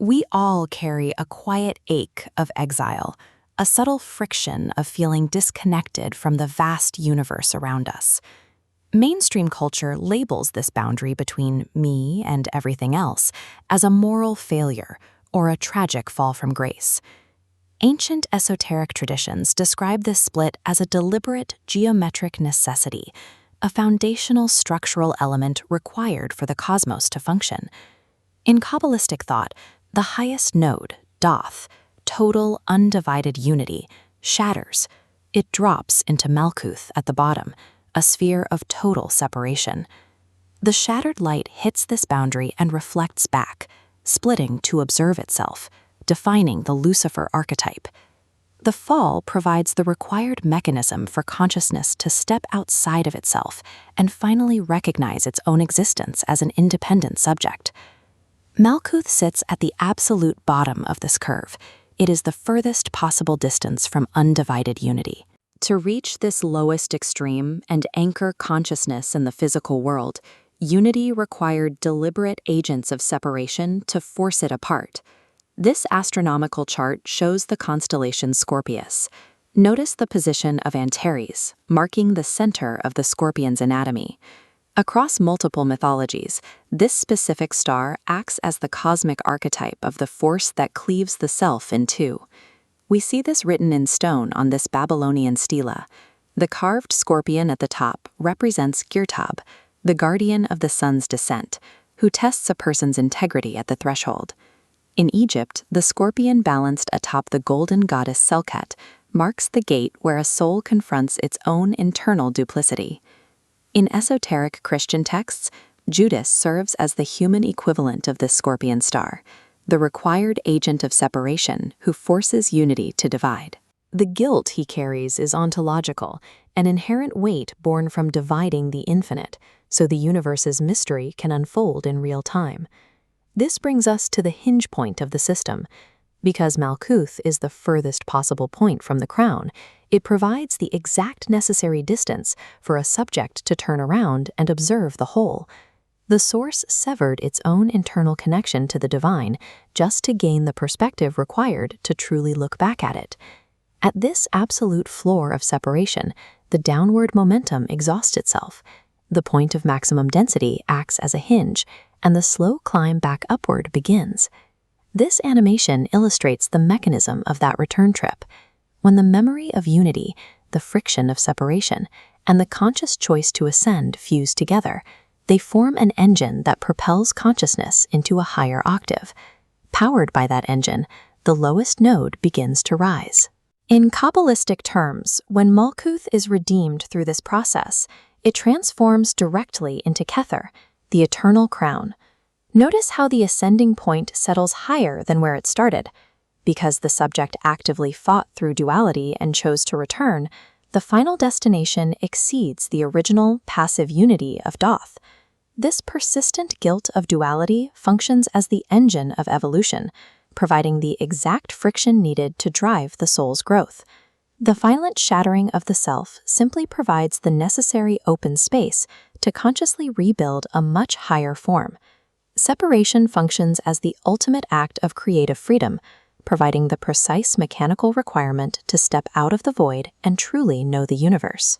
We all carry a quiet ache of exile, a subtle friction of feeling disconnected from the vast universe around us. Mainstream culture labels this boundary between me and everything else as a moral failure or a tragic fall from grace. Ancient esoteric traditions describe this split as a deliberate geometric necessity, a foundational structural element required for the cosmos to function. In Kabbalistic thought, the highest node, Thoth, total undivided unity, shatters. It drops into Malkuth at the bottom, a sphere of total separation. The shattered light hits this boundary and reflects back, splitting to observe itself, defining the Lucifer archetype. The fall provides the required mechanism for consciousness to step outside of itself and finally recognize its own existence as an independent subject. Malkuth sits at the absolute bottom of this curve. It is the furthest possible distance from undivided unity. To reach this lowest extreme and anchor consciousness in the physical world, unity required deliberate agents of separation to force it apart. This astronomical chart shows the constellation Scorpius. Notice the position of Antares, marking the center of the scorpion's anatomy. Across multiple mythologies, this specific star acts as the cosmic archetype of the force that cleaves the self in two. We see this written in stone on this Babylonian stela. The carved scorpion at the top represents Girtab, the guardian of the sun's descent, who tests a person's integrity at the threshold. In Egypt, the scorpion balanced atop the golden goddess Selket marks the gate where a soul confronts its own internal duplicity. In esoteric Christian texts, Judas serves as the human equivalent of this scorpion star, the required agent of separation who forces unity to divide. The guilt he carries is ontological, an inherent weight born from dividing the infinite, so the universe's mystery can unfold in real time. This brings us to the hinge point of the system. Because Malkuth is the furthest possible point from the crown, it provides the exact necessary distance for a subject to turn around and observe the whole. The source severed its own internal connection to the divine just to gain the perspective required to truly look back at it. At this absolute floor of separation, the downward momentum exhausts itself. The point of maximum density acts as a hinge, and the slow climb back upward begins. This animation illustrates the mechanism of that return trip. When the memory of unity, the friction of separation, and the conscious choice to ascend fuse together, they form an engine that propels consciousness into a higher octave. Powered by that engine, the lowest node begins to rise. In Kabbalistic terms, when Malkuth is redeemed through this process, it transforms directly into Kether, the eternal crown. Notice how the ascending point settles higher than where it started. Because the subject actively fought through duality and chose to return, the final destination exceeds the original passive unity of Thoth. This persistent guilt of duality functions as the engine of evolution, providing the exact friction needed to drive the soul's growth. The violent shattering of the self simply provides the necessary open space to consciously rebuild a much higher form. Separation functions as the ultimate act of creative freedom, providing the precise mechanical requirement to step out of the void and truly know the universe.